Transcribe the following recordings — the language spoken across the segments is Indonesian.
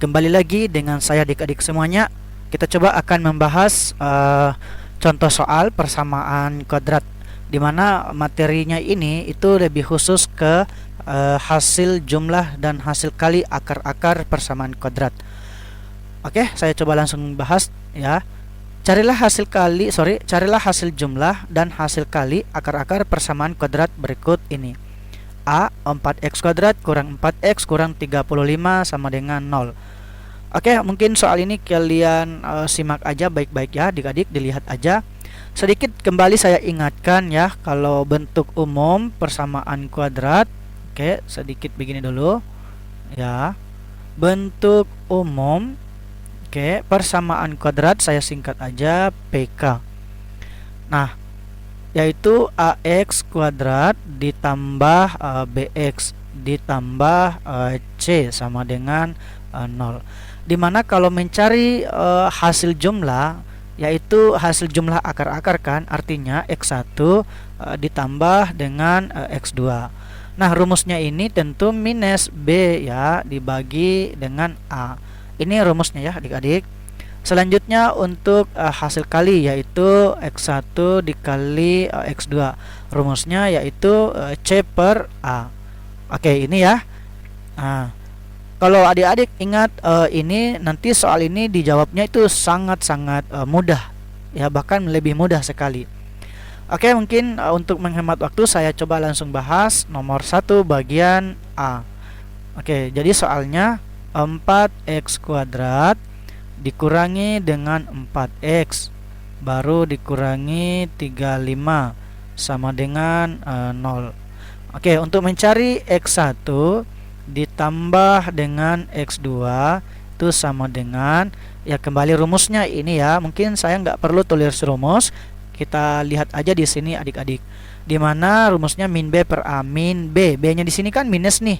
Kembali lagi dengan saya adik-adik semuanya. Kita coba akan membahas contoh soal persamaan kuadrat, di mana materinya ini itu lebih khusus ke hasil jumlah dan hasil kali akar-akar persamaan kuadrat. Oke, saya coba langsung bahas ya. Carilah hasil jumlah dan hasil kali akar-akar persamaan kuadrat berikut ini. A 4x kuadrat kurang 4x kurang 35 sama dengan 0. Oke, mungkin soal ini kalian simak aja baik-baik ya adik-adik, dilihat aja. Sedikit kembali saya ingatkan ya, kalau bentuk umum persamaan kuadrat. Oke, sedikit begini dulu ya. Bentuk umum, oke, persamaan kuadrat saya singkat aja PK. Nah, yaitu AX kuadrat ditambah BX ditambah C sama dengan 0. Dimana kalau mencari hasil jumlah, yaitu hasil jumlah akar-akar kan, artinya X1 ditambah dengan X2. Nah, rumusnya ini tentu minus B ya dibagi dengan A. Ini rumusnya ya adik-adik. Selanjutnya untuk hasil kali, yaitu X1 dikali X2. Rumusnya yaitu C per A. Oke, ini ya. Nah, kalau adik-adik ingat, ini nanti soal ini dijawabnya itu sangat-sangat mudah ya, bahkan lebih mudah sekali. Oke, mungkin untuk menghemat waktu saya coba langsung bahas nomor 1 bagian A. Oke, jadi soalnya 4x kuadrat dikurangi dengan 4x baru dikurangi 35 sama dengan 0. Oke, untuk mencari X1 ditambah dengan X2 itu sama dengan, ya kembali rumusnya ini ya. Mungkin saya nggak perlu tulis rumus, kita lihat aja di sini adik-adik, dimana rumusnya min B per A. Min B, B nya di sini kan minus nih.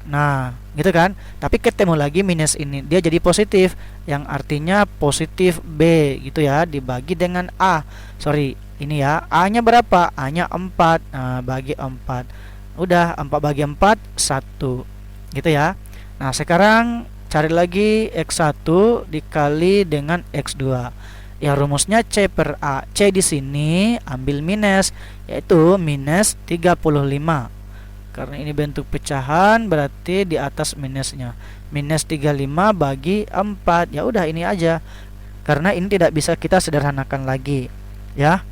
Nah, gitu kan. Tapi ketemu lagi minus ini, dia jadi positif, yang artinya positif B gitu ya, dibagi dengan A. Sorry, ini ya, A nya berapa? A nya 4. Nah, bagi 4. Udah, 4 bagi 4 1 gitu ya. Nah, sekarang cari lagi X1 dikali dengan X2. Ya, rumusnya C per A. C di sini ambil minus, yaitu minus 35. Karena ini bentuk pecahan, berarti di atas minusnya. Minus 35 bagi 4. Ya udah, ini aja. Karena ini tidak bisa kita sederhanakan lagi, ya.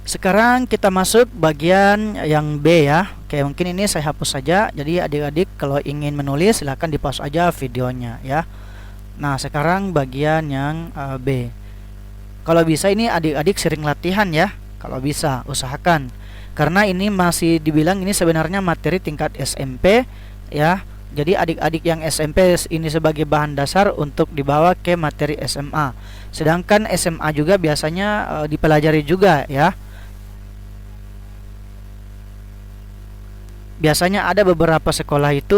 Sekarang kita masuk bagian yang B ya. Oke, mungkin ini saya hapus saja. Jadi adik-adik kalau ingin menulis silahkan di-pause aja videonya ya. Nah, sekarang bagian yang B. Kalau bisa ini adik-adik sering latihan ya. Kalau bisa, usahakan. Karena ini masih dibilang ini sebenarnya materi tingkat SMP ya. Jadi adik-adik yang SMP ini sebagai bahan dasar untuk dibawa ke materi SMA. Sedangkan SMA juga biasanya dipelajari juga ya. Biasanya ada beberapa sekolah itu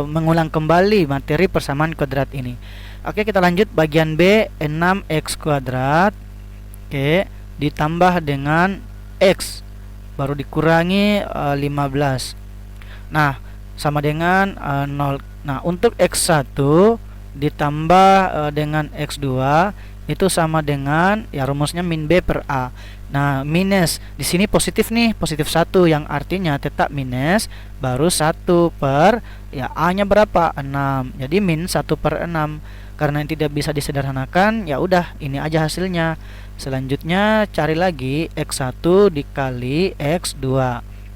mengulang kembali materi persamaan kuadrat ini. Oke, kita lanjut bagian B. 6x kuadrat ditambah dengan X baru dikurangi 15. Nah, sama dengan 0. Nah, untuk X1 ditambah dengan X2 itu sama dengan, ya rumusnya min B per A. Nah, minus di sini positif nih, positif 1, yang artinya tetap minus, baru 1 per, ya A nya berapa? 6. Jadi min 1 per 6. Karena yang tidak bisa disederhanakan, ya udah ini aja hasilnya. Selanjutnya cari lagi X1 dikali X2.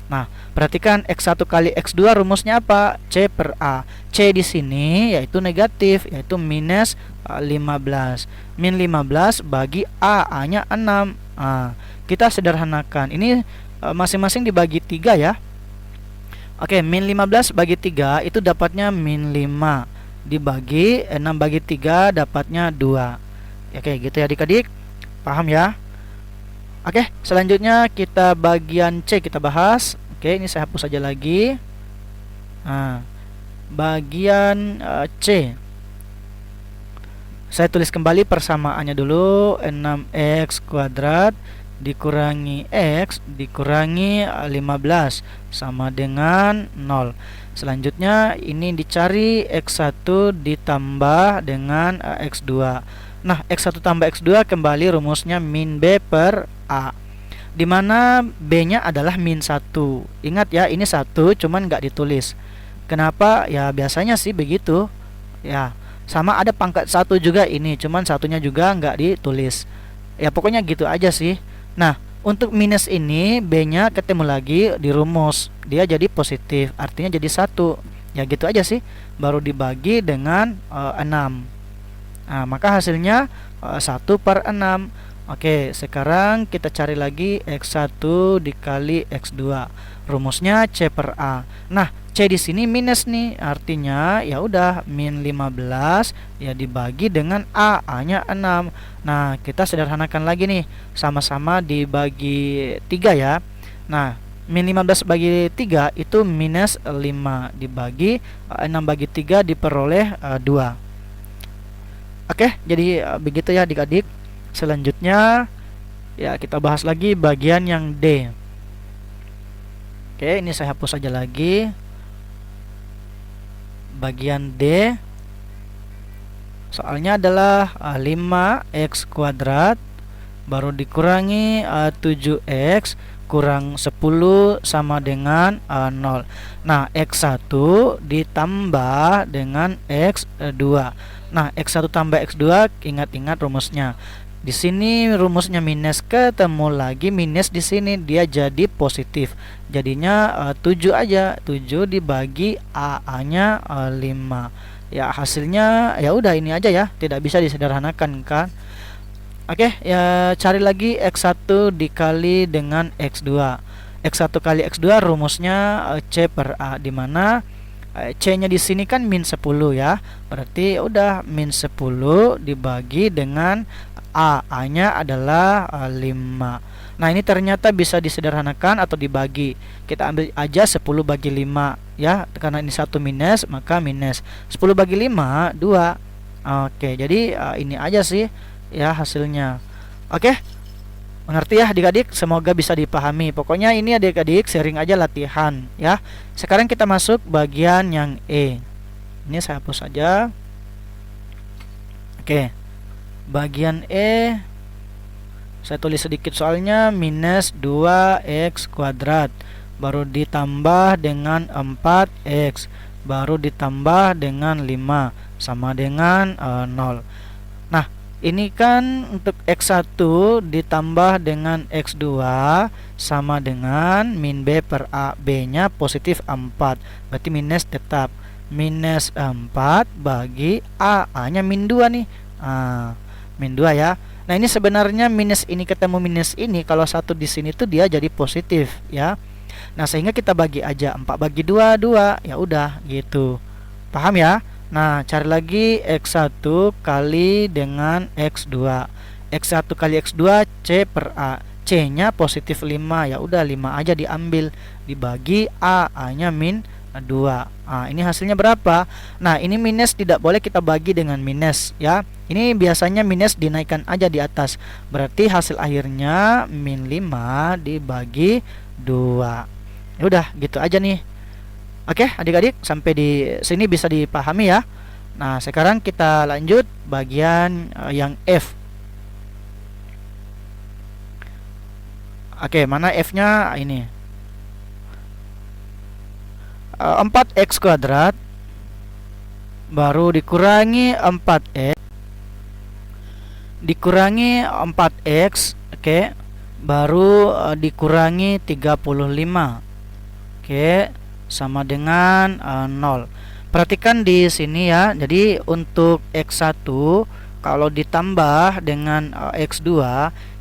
Nah, perhatikan X1 kali X2 rumusnya apa? C per A. C di sini yaitu negatif, yaitu minus 15. Min 15 bagi A, A nya 6. Nah, kita sederhanakan. Ini masing-masing dibagi 3 ya. Oke, min 15 bagi 3 itu dapatnya min 5. Dibagi 6 bagi 3 dapatnya 2. Oke, gitu ya adik-adik. Paham ya? Oke, selanjutnya kita bagian C kita bahas. Oke, ini saya hapus saja lagi. Nah, bagian C. Saya tulis kembali persamaannya dulu. 6x kuadrat dikurangi X dikurangi 15 sama dengan 0. Selanjutnya ini dicari X1 ditambah dengan X2. Nah, X1 tambah X2 kembali rumusnya min B per A, dimana B-nya adalah min 1. Ingat ya, ini 1 cuman nggak ditulis. Kenapa? Ya biasanya sih begitu. Ya, sama ada pangkat 1 juga ini, cuman satunya juga nggak ditulis. Ya pokoknya gitu aja sih. Nah, untuk minus ini B-nya ketemu lagi di rumus, dia jadi positif, artinya jadi 1. Ya gitu aja sih. Baru dibagi dengan 6. Nah, maka hasilnya 1 per 6. Oke, sekarang kita cari lagi X1 dikali X2. Rumusnya C per A. Nah, C di sini minus nih, artinya ya udah min 15 ya dibagi dengan A, A-nya 6. Nah, kita sederhanakan lagi nih, sama-sama dibagi 3 ya. Nah, min 15 bagi 3 itu minus 5 dibagi 6 bagi 3 diperoleh 2. Oke, jadi begitu ya adik-adik. Selanjutnya ya kita bahas lagi bagian yang D. Oke, ini saya hapus saja lagi. Bagian D soalnya adalah 5x kuadrat baru dikurangi 7x kurang 10 sama dengan 0. Nah, X1 ditambah dengan X2. Nah, X1 tambah X2, ingat-ingat rumusnya. Di sini rumusnya minus, ketemu lagi minus di sini, dia jadi positif. Jadinya 7 aja. 7 dibagi A-nya 5. Ya, hasilnya ya udah ini aja ya, tidak bisa disederhanakan kan. Oke, ya cari lagi X1 dikali dengan X2. X1 kali X2 rumusnya C per A, dimana C-nya di sini kan min 10 ya. Berarti udah min 10 dibagi dengan A-nya adalah 5. Nah, ini ternyata bisa disederhanakan atau dibagi. Kita ambil aja 10 bagi 5 ya. Karena ini 1 minus, maka minus 10 bagi 5 2. Oke, jadi ini aja sih ya hasilnya. Oke, mengerti ya adik-adik? Semoga bisa dipahami. Pokoknya ini adik-adik sering aja latihan ya. Sekarang kita masuk bagian yang E. Ini saya hapus saja. Oke, bagian E saya tulis sedikit soalnya, minus 2x kuadrat baru ditambah dengan 4x baru ditambah dengan 5 sama dengan 0. Nah, ini kan untuk X1 ditambah dengan X2 sama dengan min B per A. B-nya positif 4, berarti minus tetap. Minus 4 bagi A-nya min 2 nih. Min 2 ya. Nah, ini sebenarnya minus ini ketemu minus ini, kalau satu di sini tuh dia jadi positif ya. Nah, sehingga kita bagi aja 4 bagi 2 2. Ya udah gitu. Paham ya? Nah, cari lagi X1 kali dengan X2. X1 kali X2 C per A. C-nya positif 5. Ya udah 5 aja diambil dibagi A-nya min 2. Ini hasilnya berapa? Nah, ini minus tidak boleh kita bagi dengan minus ya. Ini biasanya minus dinaikkan aja di atas. Berarti hasil akhirnya min 5 dibagi 2. Ya udah gitu aja nih. Oke, adik-adik, sampai di sini bisa dipahami ya. Nah, sekarang kita lanjut bagian yang F. Oke, mana F-nya? Ini 4x kuadrat baru dikurangi 4x dikurangi 4x, oke, baru dikurangi 35, oke, sama dengan 0. Perhatikan di sini ya. Jadi untuk X1 kalau ditambah dengan X2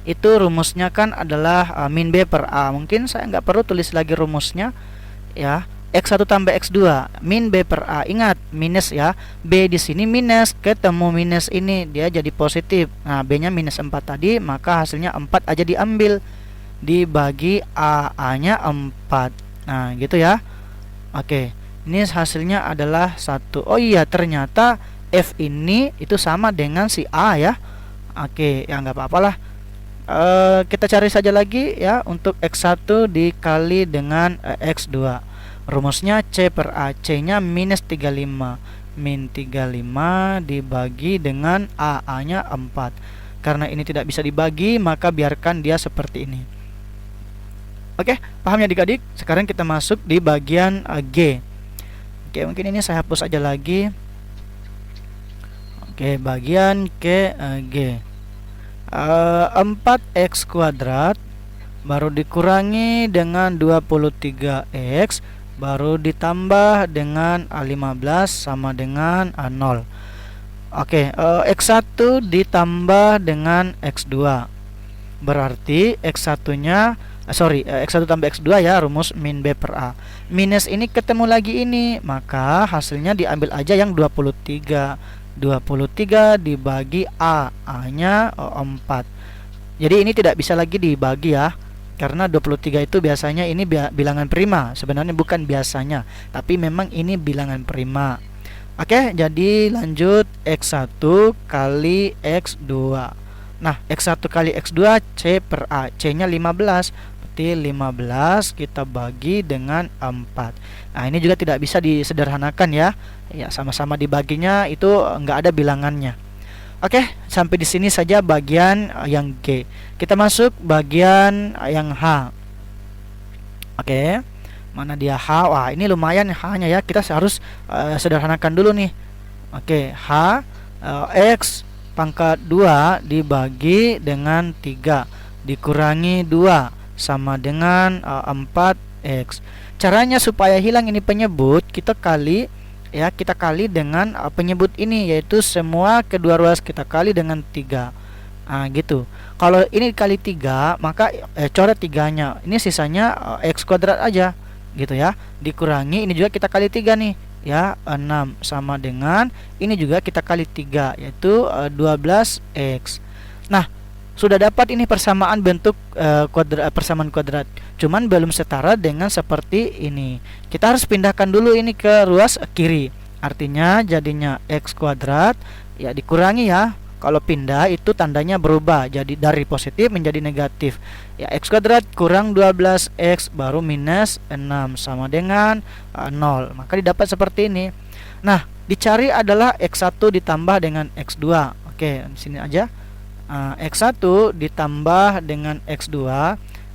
itu rumusnya kan adalah min B per A. Mungkin saya nggak perlu tulis lagi rumusnya ya. X1 tambah X2 min B per A. Ingat minus ya. B di sini minus, ketemu minus ini dia jadi positif. Nah, B-nya minus 4 tadi, maka hasilnya 4 aja diambil dibagi A-nya 4. Nah, gitu ya. Oke, ini hasilnya adalah 1. Oh iya, ternyata F ini itu sama dengan si A ya. Oke, ya nggak apa-apalah. kita cari saja lagi ya untuk X1 dikali dengan X2. Rumusnya C per A. C-nya minus 35. Min 35 dibagi dengan A. A-nya 4. Karena ini tidak bisa dibagi, maka biarkan dia seperti ini. Oke, paham ya adik-adik? Sekarang kita masuk di bagian G. Oke, mungkin ini saya hapus aja lagi. Oke, bagian ke G. 4x kuadrat baru dikurangi dengan 23x baru ditambah dengan 15 sama dengan 0. Oke, x1 ditambah dengan x2 berarti x1 nya x1 tambah x2 ya, rumus min B per A. Minus ini ketemu lagi ini, maka hasilnya diambil aja yang 23 dibagi A. A-nya 4. Jadi ini tidak bisa lagi dibagi ya, karena 23 itu biasanya ini bilangan prima. Sebenarnya bukan biasanya, tapi memang ini bilangan prima. Oke, jadi lanjut X1 kali X2. Nah, X1 kali X2 C per A. C-nya 15. Berarti 15 kita bagi dengan 4. Nah, ini juga tidak bisa disederhanakan ya. Ya, sama-sama dibaginya itu enggak ada bilangannya. Oke, sampai di sini saja bagian yang G. Kita masuk bagian yang H. Oke. Mana dia H? Wah, ini lumayan H-nya ya. Kita harus sederhanakan dulu nih. Oke, H X pangkat 2 dibagi dengan 3 dikurangi 2 sama dengan 4x. Caranya supaya hilang ini penyebut, kita kali dengan penyebut ini, yaitu semua kedua ruas kita kali dengan 3. Nah, gitu. Kalau ini kali 3, maka coret 3-nya. Ini sisanya x kuadrat aja, gitu ya. Dikurangi ini juga kita kali 3 nih, ya, 6 sama dengan ini juga kita kali 3, yaitu 12x. Nah, sudah dapat ini persamaan bentuk persamaan kuadrat. Cuman belum setara dengan seperti ini. Kita harus pindahkan dulu ini ke ruas kiri. Artinya jadinya x kuadrat ya dikurangi ya. Kalau pindah itu tandanya berubah, jadi dari positif menjadi negatif. Ya, x kuadrat kurang 12x baru minus 6 sama dengan 0. Maka didapat seperti ini. Nah, dicari adalah x1 ditambah dengan x2. Oke, di sini aja. X1 ditambah dengan x2,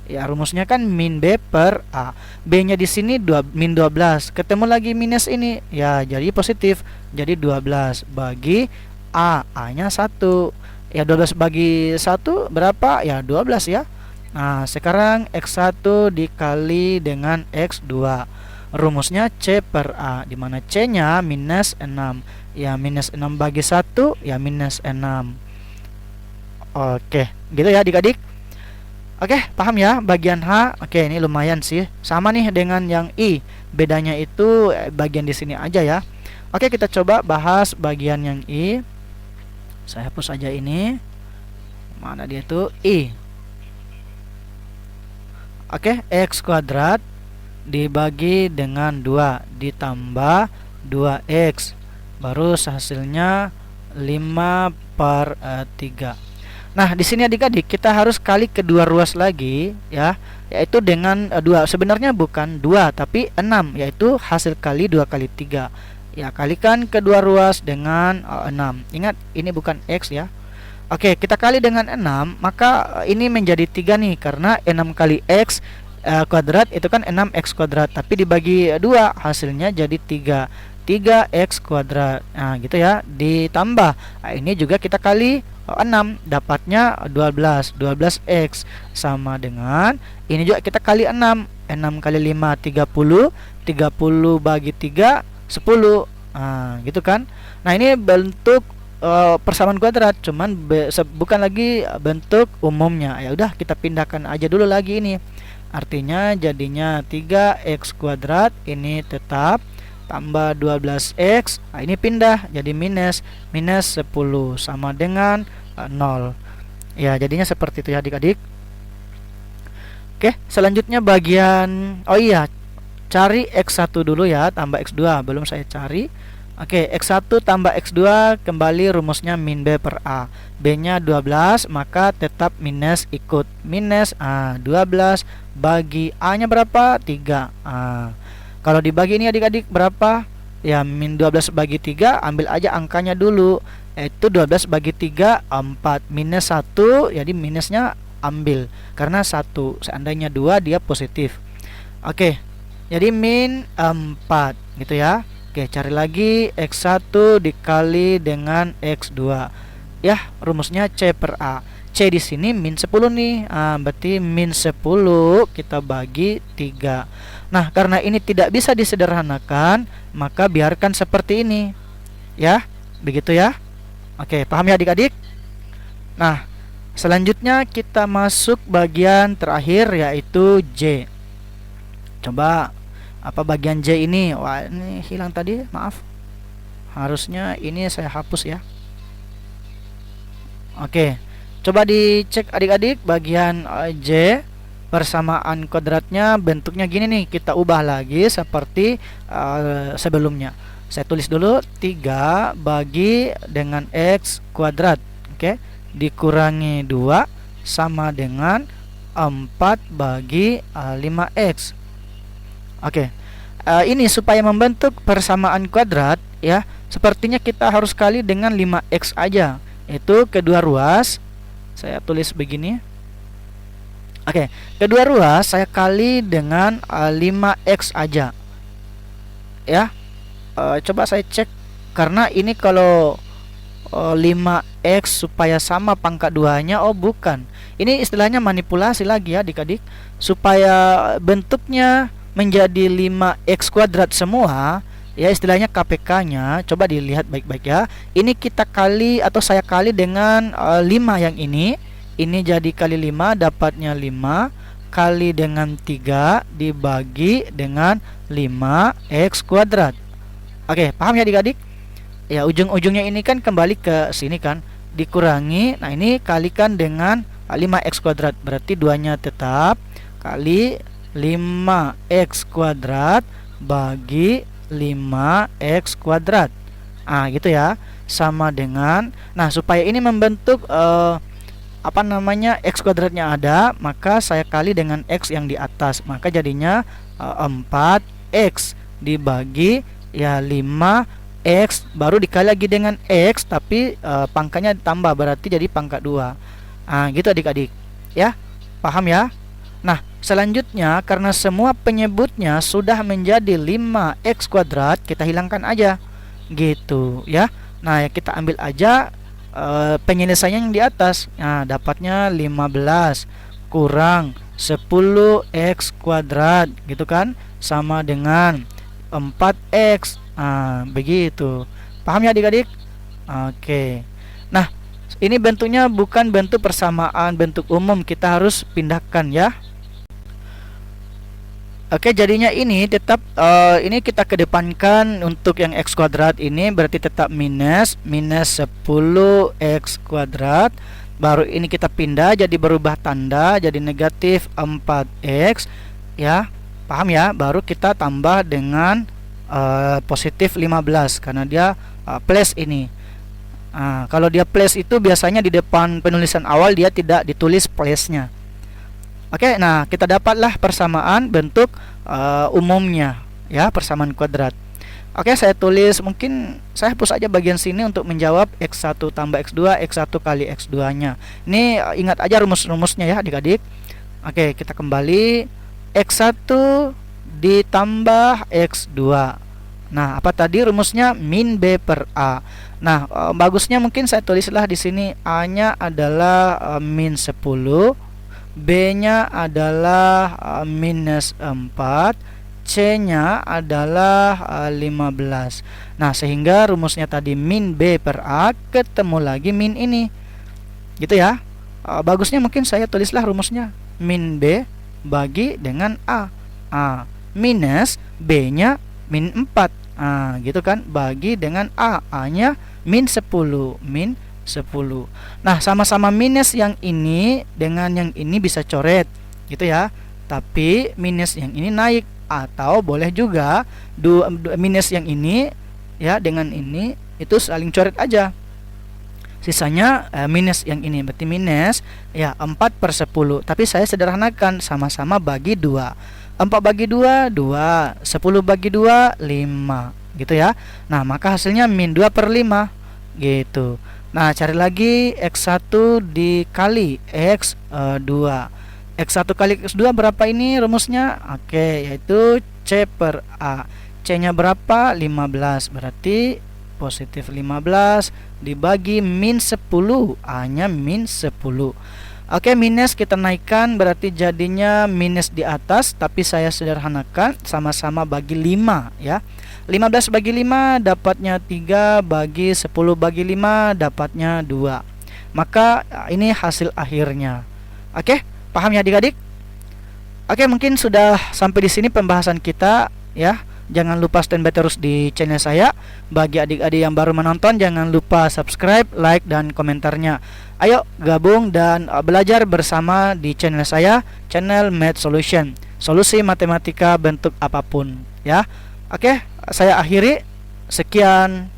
ya rumusnya kan min B per A. B-nya di sini min 12. Ketemu lagi minus ini, ya jadi positif. Jadi 12 bagi A. A-nya 1. Ya 12 bagi 1 berapa? Ya 12 ya. Nah, sekarang x1 dikali dengan x2. Rumusnya C per A, di mana C-nya minus 6. Ya minus 6 bagi 1 ya minus 6. Oke, gitu ya adik-adik. Oke, paham ya bagian H. Oke, ini lumayan sih. Sama nih dengan yang I. Bedanya itu bagian di sini aja ya. Oke, kita coba bahas bagian yang I. Saya hapus aja ini. Mana dia tuh? I. Oke, x kuadrat dibagi dengan 2 ditambah 2x. Baru hasilnya 5 per 3. Nah, di sini adik-adik kita harus kali kedua ruas lagi ya, yaitu dengan 2. Sebenarnya bukan 2 tapi 6, yaitu hasil kali 2 kali 3. Ya, kalikan kedua ruas dengan 6. Ingat, ini bukan x ya. Oke, kita kali dengan 6, maka ini menjadi 3 nih, karena 6 kali x kuadrat itu kan 6x kuadrat, tapi dibagi 2 hasilnya jadi 3x kuadrat. Nah, gitu ya. Ditambah ini juga kita kali 6, dapatnya 12x sama dengan ini juga kita kali 6 kali 5 30 bagi 3 10. Nah, gitu kan. Nah, ini bentuk persamaan kuadrat, cuman bukan lagi bentuk umumnya. Ya udah, kita pindahkan aja dulu lagi ini. Artinya jadinya 3x kuadrat ini tetap tambah 12x. Nah, ini pindah jadi minus 10 sama dengan 0. Ya, jadinya seperti itu ya adik-adik. Oke, selanjutnya bagian cari x1 dulu ya, tambah x2. Belum saya cari. Oke, X1 tambah X2 kembali rumusnya min B per A. B-nya 12, maka tetap minus ikut. Minus 12 bagi A-nya berapa? 3. Kalau dibagi ini adik-adik berapa? Ya, min 12 bagi 3, ambil aja angkanya dulu. Itu 12 bagi 3, 4. Minus 1, jadi minusnya ambil. Karena 1, seandainya 2 dia positif. Oke, jadi min 4 gitu ya. Oke, cari lagi X1 dikali dengan X2. Ya, rumusnya C per A. C di sini min 10 nih. Berarti min 10 kita bagi 3. Nah, karena ini tidak bisa disederhanakan, maka biarkan seperti ini. Ya, begitu ya. Oke, paham ya adik-adik? Nah, selanjutnya kita masuk bagian terakhir yaitu J. Coba apa bagian J ini? Wah, ini hilang tadi, maaf. Harusnya ini saya hapus ya. Oke, coba dicek adik-adik bagian J. Persamaan kodratnya bentuknya gini nih. Kita ubah lagi seperti sebelumnya. Saya tulis dulu 3 bagi dengan X kuadrat. Oke, dikurangi 2 sama dengan 4 bagi 5X. Oke, ini supaya membentuk persamaan kuadrat ya, sepertinya kita harus kali dengan 5x aja. Itu kedua ruas, saya tulis begini. Oke, kedua ruas saya kali dengan 5x aja. Ya, coba saya cek karena ini kalau 5x supaya sama pangkat 2-nya, oh bukan. Ini istilahnya manipulasi lagi ya adik-adik, supaya bentuknya menjadi 5x kuadrat semua ya, istilahnya KPK-nya. Coba dilihat baik-baik ya. Ini kita kali atau saya kali dengan 5 yang ini jadi kali 5, dapatnya 5 kali dengan 3 dibagi dengan 5x kuadrat. Oke, paham ya adik-adik? Ya, ujung-ujungnya ini kan kembali ke sini kan, dikurangi. Nah, ini kalikan dengan 5x kuadrat, berarti 2-nya tetap kali 5x kuadrat bagi 5x kuadrat. Gitu ya. Sama dengan, nah supaya ini membentuk x kuadratnya ada, maka saya kali dengan x yang di atas, maka jadinya 4x dibagi ya 5x baru dikali lagi dengan x, tapi pangkanya ditambah, berarti jadi pangkat 2. Gitu adik-adik ya. Paham ya? Nah, selanjutnya karena semua penyebutnya sudah menjadi 5x kuadrat, kita hilangkan aja gitu ya. Nah, ya kita ambil aja penyelesaiannya yang di atas. Nah, dapatnya 15 kurang 10x kuadrat gitu kan, sama dengan 4x. Begitu. Paham ya adik-adik? Oke. Nah, ini bentuknya bukan bentuk persamaan, bentuk umum, kita harus pindahkan ya. Oke, jadinya ini tetap ini kita kedepankan untuk yang x kuadrat ini, berarti tetap minus 10x kuadrat. Baru ini kita pindah jadi berubah tanda jadi negatif 4x ya. Paham ya? Baru kita tambah dengan positif 15 karena dia plus ini. Kalau dia plus itu biasanya di depan penulisan awal dia tidak ditulis plusnya. Oke, nah kita dapatlah persamaan bentuk umumnya ya, persamaan kuadrat. Oke, saya tulis, mungkin saya hapus aja bagian sini untuk menjawab x1 tambah x2, x1 kali x2 nya. Ini ingat aja rumus-rumusnya ya adik-adik. Oke, kita kembali, x1 ditambah x2. Nah, apa tadi rumusnya? Min B per A. Nah, bagusnya mungkin saya tulislah di sini A-nya adalah min 10, B-nya adalah minus 4, C-nya adalah 15. Nah, sehingga rumusnya tadi min B per A ketemu lagi min ini. Gitu ya. Bagusnya mungkin saya tulislah rumusnya min B bagi dengan A. Minus B-nya min 4. Gitu kan, bagi dengan A. A-nya min 10, min 10. Nah, sama-sama minus yang ini dengan yang ini bisa coret gitu ya. Tapi minus yang ini naik, atau boleh juga minus yang ini ya dengan ini itu saling coret aja. Sisanya minus yang ini, berarti minus ya 4/10. Tapi saya sederhanakan, sama-sama bagi 2. 4 bagi 2, 2. 10 bagi 2, 5. Gitu ya. Nah, maka hasilnya min 2/5. Gitu. Nah, cari lagi X1 dikali X2. X1 kali X2 berapa ini rumusnya? Oke, yaitu C/A. C-nya berapa? 15. Berarti positif 15 dibagi min 10, A-nya min 10. Oke, minus kita naikkan, berarti jadinya minus di atas, tapi saya sederhanakan, sama-sama bagi 5 ya. 15 bagi 5 dapatnya 3, bagi 10 bagi 5 dapatnya 2. Maka ini hasil akhirnya. Oke, paham ya adik-adik? Oke, mungkin sudah sampai di sini pembahasan kita ya. Jangan lupa standby terus di channel saya. Bagi adik-adik yang baru menonton, jangan lupa subscribe, like, dan komentarnya. Ayo gabung dan belajar bersama di channel saya, channel Math Solution. Solusi matematika bentuk apapun ya. Oke, saya akhiri. Sekian.